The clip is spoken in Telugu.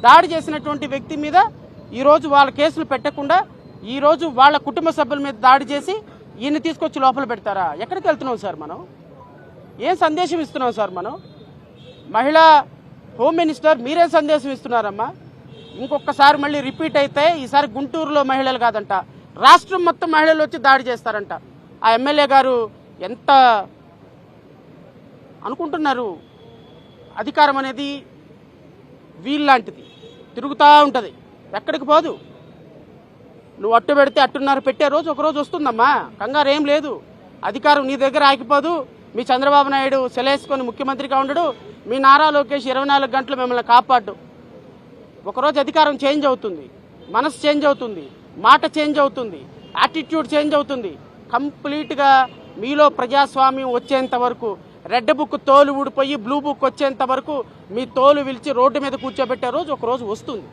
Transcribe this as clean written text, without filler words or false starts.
దాడి చేసినటువంటి వ్యక్తి మీద ఈరోజు వాళ్ళ కేసులు పెట్టకుండా ఈరోజు వాళ్ళ కుటుంబ సభ్యుల మీద దాడి చేసి ఈయన్ని తీసుకొచ్చి లోపల పెడతారా? ఎక్కడికి వెళ్తున్నాం సార్? మనం ఏం సందేశం ఇస్తున్నాం సార్? మనం మహిళా హోమ్ మినిస్టర్ మీరేం సందేశం ఇస్తున్నారమ్మా? ఇంకొకసారి మళ్ళీ రిపీట్ అయితే ఈసారి గుంటూరులో మహిళలు కాదంట, రాష్ట్రం మొత్తం మహిళలు వచ్చి దాడి చేస్తారంట. ఆ ఎమ్మెల్యే గారు ఎంత అనుకుంటున్నారు? అధికారం అనేది వీళ్ళలాంటిది, తిరుగుతూ ఉంటుంది, ఎక్కడికి పోదు. నువ్వు అట్టు పెడితే అట్టున్నర పెట్టే రోజు ఒకరోజు వస్తుందమ్మా, కంగారు ఏం లేదు. అధికారం నీ దగ్గర ఆగిపోదు. మీ చంద్రబాబు నాయుడు సెలేసుకొని ముఖ్యమంత్రిగా ఉండడు, మీ నారా లోకేష్ 24 గంటలు మిమ్మల్ని కాపాడు. ఒకరోజు అధికారం చేంజ్ అవుతుంది, మనసు చేంజ్ అవుతుంది, మాట చేంజ్ అవుతుంది, యాటిట్యూడ్ చేంజ్ అవుతుంది. కంప్లీట్గా మీలో ప్రజాస్వామ్యం వచ్చేంత వరకు, రెడ్ బుక్ తోలు ఊడిపోయి బ్లూ బుక్ వచ్చేంత వరకు మీ తోలు విలిచి రోడ్డు మీద కూర్చోబెట్టే రోజు ఒకరోజు వస్తుంది.